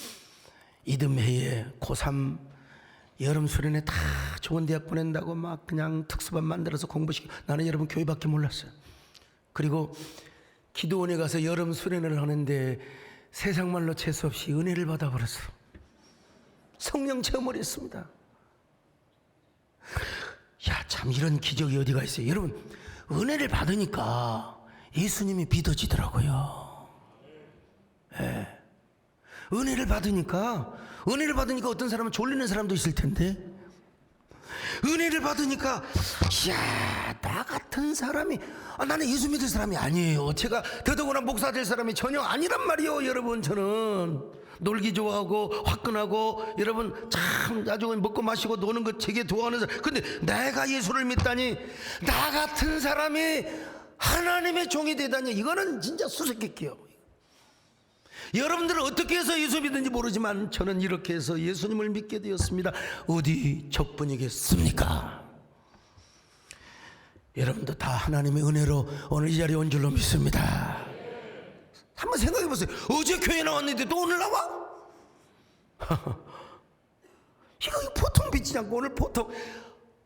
이듬해에 고3 여름 수련회 다 좋은 대학 보낸다고 막 그냥 특수반 만들어서 공부시키고, 나는 여러분 교회밖에 몰랐어요. 그리고 기도원에 가서 여름 수련회를 하는데 세상 말로 재수 없이 은혜를 받아버렸어. 성령 체험을 했습니다. 야, 참 이런 기적이 어디가 있어요. 여러분, 은혜를 받으니까 예수님이 믿어지더라고요. 예. 은혜를 받으니까 어떤 사람은 졸리는 사람도 있을 텐데, 은혜를 받으니까 이야, 나 같은 사람이, 나는 예수 믿을 사람이 아니에요. 제가 더더구나 목사 될 사람이 전혀 아니란 말이요. 여러분, 저는 놀기 좋아하고 화끈하고 여러분 참 아주 먹고 마시고 노는 거 되게 좋아하는 사람. 근데 내가 예수를 믿다니, 나 같은 사람이 하나님의 종이 되다니, 이거는 진짜 수수께끼요. 여러분들은 어떻게 해서 예수 믿는지 모르지만 저는 이렇게 해서 예수님을 믿게 되었습니다. 어디 적분이겠습니까? 여러분도 다 하나님의 은혜로 오늘 이 자리에 온 줄로 믿습니다. 한번 생각해 보세요. 어제 교회 나왔는데 또 오늘 나와? 이거 보통 믿지 않고 오늘 보통,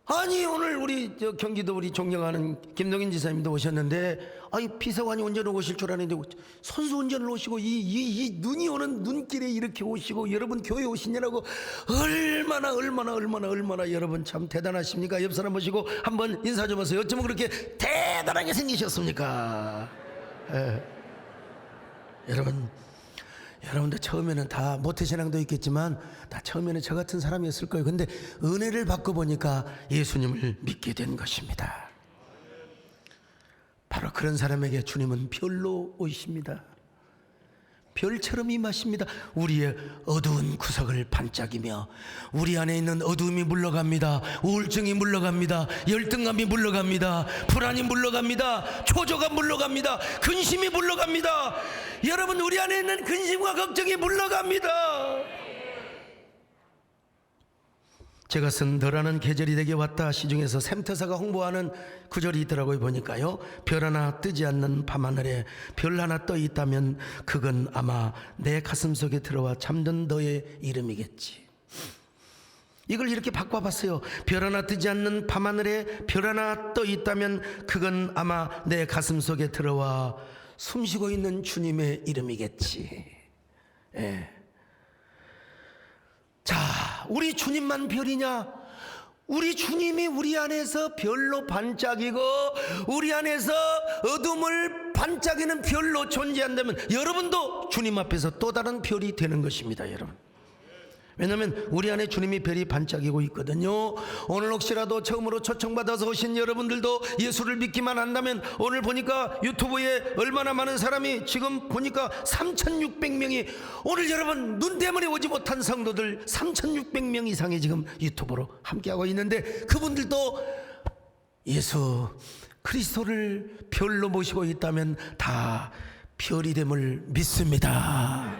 아니 오늘 우리 경기도 우리 존경하는 김동인 지사님도 오셨는데, 아이 비서관이 운전을 오실 줄 아는데 선수 운전을 오시고 이 눈이 오는 눈길에 이렇게 오시고 여러분 교회 오시냐고 얼마나 여러분 참 대단하십니까? 옆 사람 보시고 한번 인사 좀 하세요. 어쩌면 그렇게 대단하게 생기셨습니까? 여러분들 처음에는 다 모태신앙도 있겠지만 다 처음에는 저 같은 사람이었을 거예요. 근데 은혜를 받고 보니까 예수님을 믿게 된 것입니다. 바로 그런 사람에게 주님은 별로 오십니다. 별처럼 임하십니다. 우리의 어두운 구석을 반짝이며 우리 안에 있는 어두움이 물러갑니다. 우울증이 물러갑니다. 열등감이 물러갑니다. 불안이 물러갑니다. 초조가 물러갑니다. 근심이 물러갑니다. 여러분, 우리 안에 있는 근심과 걱정이 물러갑니다. 제가 쓴 너라는 계절이 내게 왔다 시중에서 샘터사가 홍보하는 구절이 있더라고요. 보니까요, 별 하나 뜨지 않는 밤하늘에 별 하나 떠 있다면 그건 아마 내 가슴 속에 들어와 잠든 너의 이름이겠지. 이걸 이렇게 바꿔봤어요. 별 하나 뜨지 않는 밤하늘에 별 하나 떠 있다면 그건 아마 내 가슴 속에 들어와 숨쉬고 있는 주님의 이름이겠지. 예. 자, 우리 주님만 별이냐? 우리 주님이 우리 안에서 별로 반짝이고 우리 안에서 어둠을 반짝이는 별로 존재한다면 여러분도 주님 앞에서 또 다른 별이 되는 것입니다, 여러분. 왜냐하면 우리 안에 주님이 별이 반짝이고 있거든요. 오늘 혹시라도 처음으로 초청받아서 오신 여러분들도 예수를 믿기만 한다면, 오늘 보니까 유튜브에 얼마나 많은 사람이, 지금 보니까 3,600명이, 오늘 여러분 눈 때문에 오지 못한 성도들 3,600명 이상이 지금 유튜브로 함께하고 있는데, 그분들도 예수 그리스도를 별로 모시고 있다면 다 별이 됨을 믿습니다.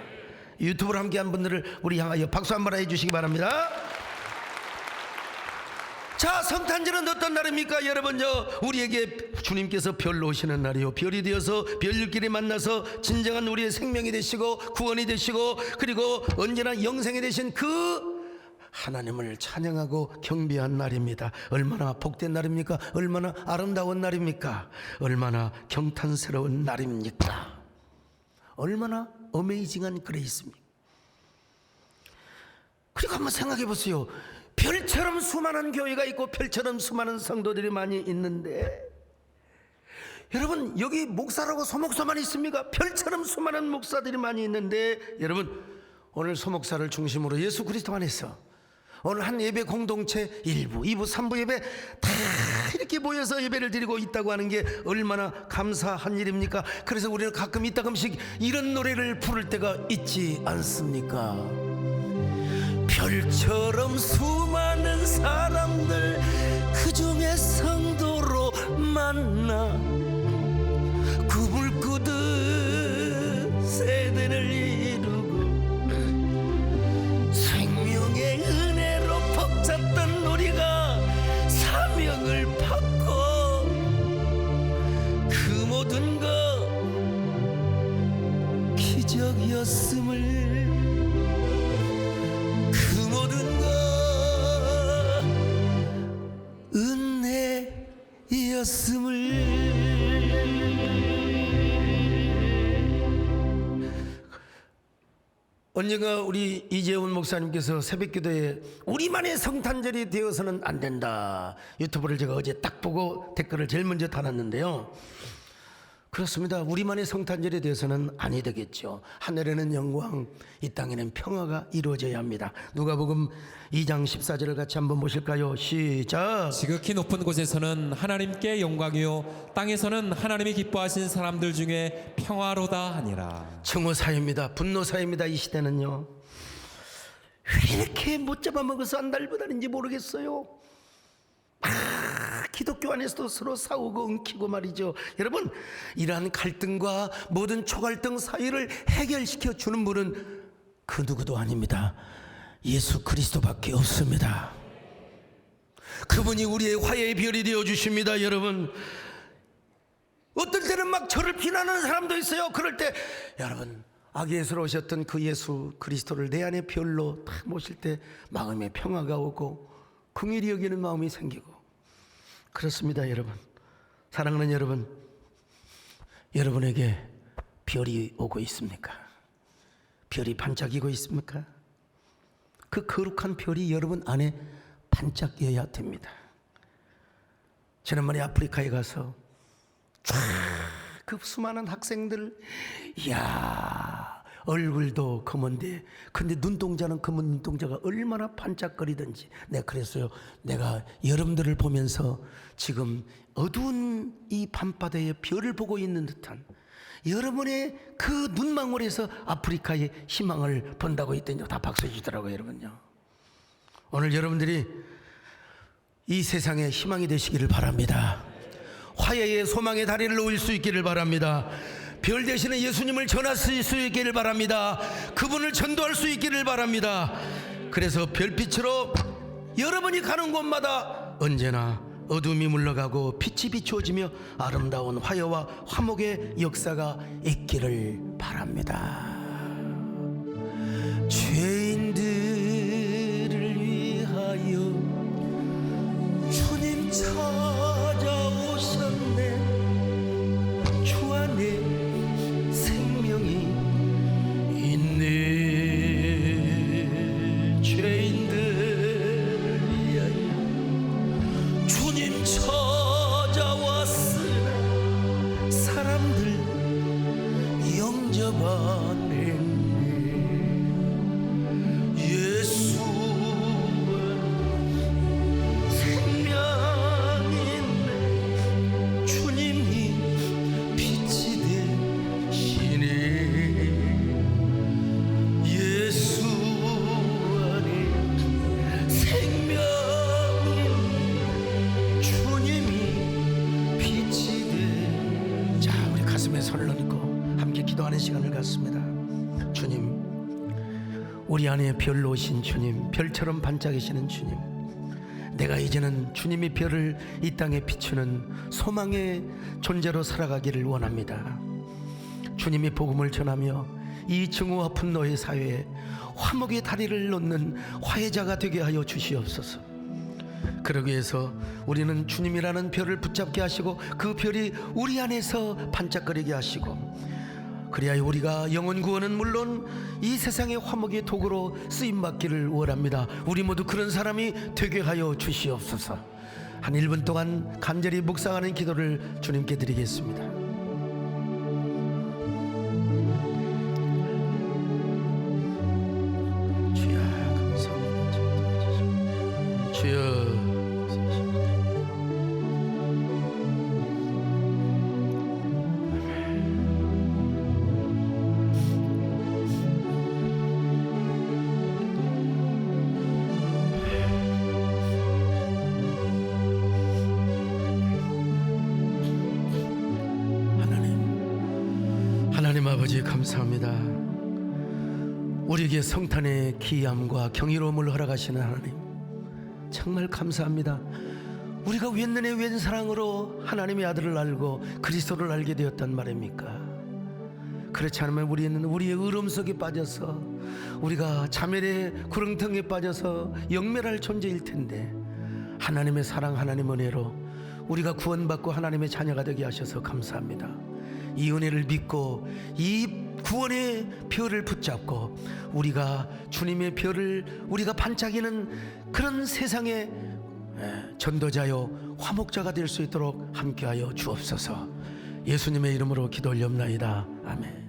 유튜브로 함께한 분들을 우리 향하여 박수 한번 해주시기 바랍니다. 자, 성탄절은 어떤 날입니까? 여러분, 우리에게 주님께서 별로 오시는 날이요, 별이 되어서 별들끼리 만나서 진정한 우리의 생명이 되시고 구원이 되시고, 그리고 언제나 영생이 되신 그 하나님을 찬양하고 경배한 날입니다. 얼마나 복된 날입니까? 얼마나 아름다운 날입니까? 얼마나 경탄스러운 날입니까? 얼마나 어메이징한 그레이스입니다. 그리고 한번 생각해 보세요. 별처럼 수많은 교회가 있고 별처럼 수많은 성도들이 많이 있는데, 여러분, 여기 목사라고 소목사만 있습니까? 별처럼 수많은 목사들이 많이 있는데, 여러분, 오늘 소목사를 중심으로 예수 그리스도 안에서 오늘 한 예배 공동체 1부, 2부, 3부 예배 다 이렇게 모여서 예배를 드리고 있다고 하는 게 얼마나 감사한 일입니까? 그래서 우리는 가끔 이따금씩 이런 노래를 부를 때가 있지 않습니까? 별처럼 수많은 사람들 그 중에 성도로 만나 꿈을 꾸듯 세대를 이루고 생명의 은혜로 벅찼던 우리가 사명을 받고 그 모든 것 기적이었음을, 그 모든 것 은혜였음을. 언젠가 우리 이재훈 목사님께서 새벽기도에 우리만의 성탄절이 되어서는 안 된다, 유튜브를 제가 어제 딱 보고 댓글을 제일 먼저 달았는데요. 그렇습니다. 우리만의 성탄절이 되어서는 아니 되겠죠. 하늘에는 영광, 이 땅에는 평화가 이루어져야 합니다. 누가복음 2장 14절을 같이 한번 보실까요? 시작. 지극히 높은 곳에서는 하나님께 영광이요 땅에서는 하나님이 기뻐하신 사람들 중에 평화로다 하니라. 증오 사회입니다. 분노 사회입니다. 이 시대는요, 왜 이렇게 못 잡아먹어서 안달부달인지 모르겠어요. 기독교 안에서도 서로 싸우고 엉키고 말이죠. 여러분, 이러한 갈등과 모든 초갈등 사이를 해결시켜 주는 분은 그 누구도 아닙니다. 예수 그리스도밖에 없습니다. 그분이 우리의 화해의 별이 되어 주십니다. 여러분, 어떨 때는 막 저를 비난하는 사람도 있어요. 그럴 때 여러분, 아기에서 오셨던 그 예수 그리스도를 내 안에 별로 딱 모실 때 마음에 평화가 오고 긍휼히 여기는 마음이 생기고, 그렇습니다. 여러분, 사랑하는 여러분, 여러분에게 별이 오고 있습니까? 별이 반짝이고 있습니까? 그 거룩한 별이 여러분 안에 반짝여야 됩니다. 지난번에 아프리카에 가서 쫙 그 수많은 학생들, 이야, 얼굴도 검은데 근데 눈동자는 검은 눈동자가 얼마나 반짝거리든지, 내가 그랬어요. 내가 여러분들을 보면서 지금 어두운 이 밤바다에 별을 보고 있는 듯한 여러분의 그 눈망울에서 아프리카의 희망을 본다고 했더니 다 박수 주더라고요, 여러분요. 오늘 여러분들이 이 세상에 희망이 되시기를 바랍니다. 화해의 소망의 다리를 놓을 수 있기를 바랍니다. 별 대신에 예수님을 전하실 수 있기를 바랍니다. 그분을 전도할 수 있기를 바랍니다. 그래서 별빛으로 여러분이 가는 곳마다 언제나 어둠이 물러가고 빛이 비추어지며 아름다운 화해와 화목의 역사가 있기를 바랍니다. 죄인들을 위하여 주님 찾아오셨네. 주 안에 생명이 있네. 죄인들을 위하여 주님 찾아왔으나 사람들 영접하네. 예수 생명이 있네. 주님이 빛이 되시네. 예수 안에 생명이 있네. 주님이 빛이 돼. 자, 우리 가슴에 손을 얹고 함께 기도하는 시간을 갖습니다. 주님, 우리 안에 별로 오신 주님, 별처럼 반짝이시는 주님, 내가 이제는 주님의 별을 이 땅에 비추는 소망의 존재로 살아가기를 원합니다. 주님의 복음을 전하며 이 증오 아픈 너의 사회에 화목의 다리를 놓는 화해자가 되게 하여 주시옵소서. 그러기 위해서 우리는 주님이라는 별을 붙잡게 하시고 그 별이 우리 안에서 반짝거리게 하시고, 그리하여 우리가 영혼 구원은 물론 이 세상의 화목의 도구로 쓰임받기를 원합니다. 우리 모두 그런 사람이 되게 하여 주시옵소서. 한 1분 동안 간절히 묵상하는 기도를 주님께 드리겠습니다. 주여 감사합니다. 주여 하나님 아버지 감사합니다. 우리에게 성탄의 기이함과 경이로움을 허락하시는 하나님 정말 감사합니다. 우리가 웬년에 웬 사랑으로 하나님의 아들을 알고 그리스도를 알게 되었단 말입니까? 그렇지 않으면 우리는 우리의 의름 속에 빠져서 우리가 자멸의 구렁텅이에 빠져서 영멸할 존재일 텐데, 하나님의 사랑, 하나님의 은혜로 우리가 구원받고 하나님의 자녀가 되게 하셔서 감사합니다. 이 은혜를 믿고 이 구원의 별을 붙잡고 우리가 주님의 별을 우리가 반짝이는 그런 세상의 전도자요 화목자가 될 수 있도록 함께하여 주옵소서. 예수님의 이름으로 기도 올려옵나이다. 아멘.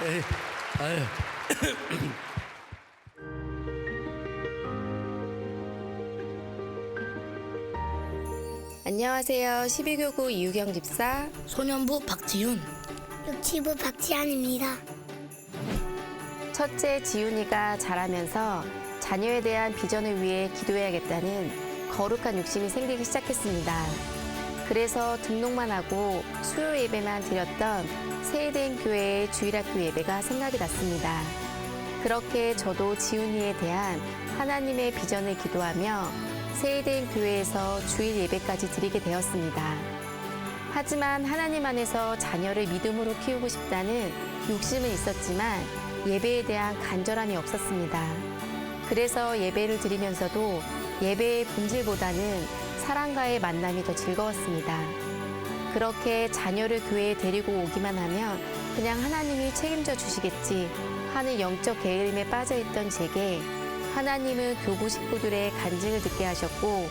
에이, 아유. 안녕하세요. 12교구 이유경 집사. 소년부 박지윤. 유치부 박지안입니다. 첫째 지윤이가 자라면서 자녀에 대한 비전을 위해 기도해야겠다는 거룩한 욕심이 생기기 시작했습니다. 그래서 등록만 하고 수요 예배만 드렸던 세이덴 교회의 주일학교 예배가 생각이 났습니다. 그렇게 저도 지윤이에 대한 하나님의 비전을 기도하며 세이덴 교회에서 주일 예배까지 드리게 되었습니다. 하지만 하나님 안에서 자녀를 믿음으로 키우고 싶다는 욕심은 있었지만 예배에 대한 간절함이 없었습니다. 그래서 예배를 드리면서도 예배의 본질보다는 사랑과의 만남이 더 즐거웠습니다. 그렇게 자녀를 교회에 데리고 오기만 하면 그냥 하나님이 책임져 주시겠지 하는 영적 게으름에 빠져있던 제게 하나님은 교구 식구들의 간증을 듣게 하셨고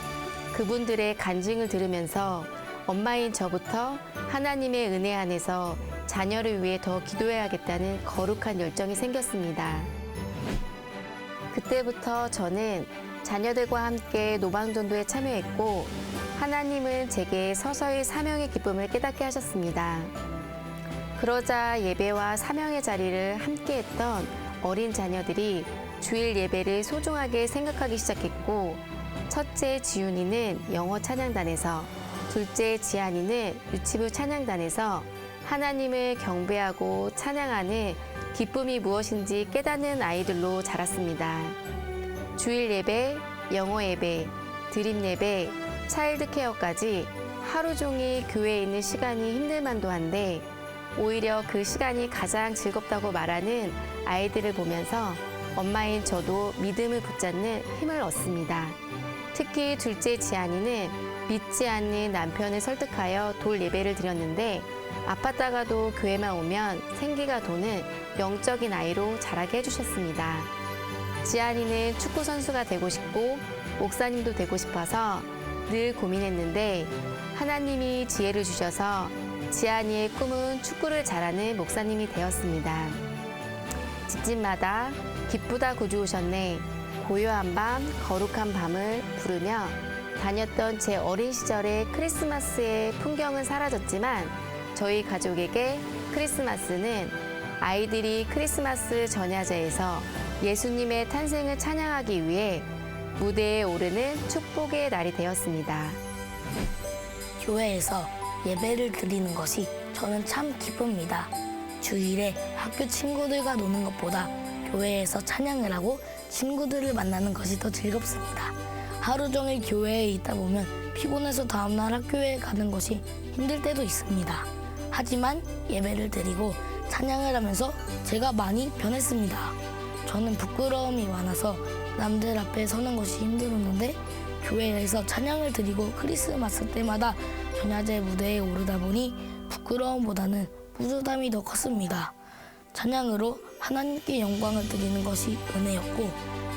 그분들의 간증을 들으면서 엄마인 저부터 하나님의 은혜 안에서 자녀를 위해 더 기도해야겠다는 거룩한 열정이 생겼습니다. 그때부터 저는 자녀들과 함께 노방전도에 참여했고 하나님은 제게 서서히 사명의 기쁨을 깨닫게 하셨습니다. 그러자 예배와 사명의 자리를 함께 했던 어린 자녀들이 주일 예배를 소중하게 생각하기 시작했고 첫째 지윤이는 영어 찬양단에서 둘째 지안이는 유치부 찬양단에서 하나님을 경배하고 찬양하는 기쁨이 무엇인지 깨닫는 아이들로 자랐습니다. 주일 예배, 영어 예배, 드림 예배, 차일드 케어까지 하루 종일 교회에 있는 시간이 힘들만도 한데 오히려 그 시간이 가장 즐겁다고 말하는 아이들을 보면서 엄마인 저도 믿음을 붙잡는 힘을 얻습니다. 특히 둘째 지안이는 믿지 않는 남편을 설득하여 돌 예배를 드렸는데 아팠다가도 교회만 오면 생기가 도는 영적인 아이로 자라게 해주셨습니다. 지안이는 축구 선수가 되고 싶고 목사님도 되고 싶어서 늘 고민했는데 하나님이 지혜를 주셔서 지안이의 꿈은 축구를 잘하는 목사님이 되었습니다. 집집마다 기쁘다 구주 오셨네, 고요한 밤, 거룩한 밤을 부르며 다녔던 제 어린 시절의 크리스마스의 풍경은 사라졌지만 저희 가족에게 크리스마스는 아이들이 크리스마스 전야제에서 예수님의 탄생을 찬양하기 위해 무대에 오르는 축복의 날이 되었습니다. 교회에서 예배를 드리는 것이 저는 참 기쁩니다. 주일에 학교 친구들과 노는 것보다 교회에서 찬양을 하고 친구들을 만나는 것이 더 즐겁습니다. 하루 종일 교회에 있다 보면 피곤해서 다음날 학교에 가는 것이 힘들 때도 있습니다. 하지만 예배를 드리고 찬양을 하면서 제가 많이 변했습니다. 저는 부끄러움이 많아서 남들 앞에 서는 것이 힘들었는데 교회에서 찬양을 드리고 크리스마스 때마다 전야제 무대에 오르다 보니 부끄러움보다는 뿌듯함이 더 컸습니다. 찬양으로 하나님께 영광을 드리는 것이 은혜였고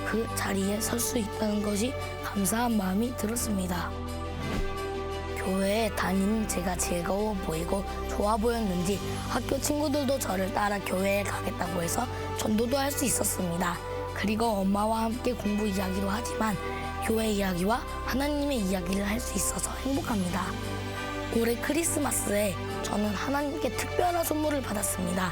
그 자리에 설 수 있다는 것이 감사한 마음이 들었습니다. 교회에 다니는 제가 즐거워 보이고 좋아 보였는지 학교 친구들도 저를 따라 교회에 가겠다고 해서 전도도 할 수 있었습니다. 그리고 엄마와 함께 공부 이야기도 하지만 교회 이야기와 하나님의 이야기를 할 수 있어서 행복합니다. 올해 크리스마스에 저는 하나님께 특별한 선물을 받았습니다.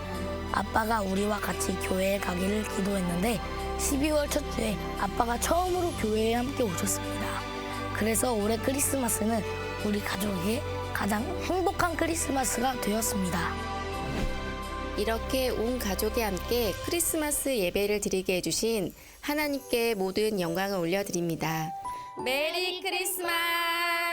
아빠가 우리와 같이 교회에 가기를 기도했는데 12월 첫 주에 아빠가 처음으로 교회에 함께 오셨습니다. 그래서 올해 크리스마스는 우리 가족에게 가장 행복한 크리스마스가 되었습니다. 이렇게 온 가족이 함께 크리스마스 예배를 드리게 해주신 하나님께 모든 영광을 올려드립니다. 메리 크리스마스!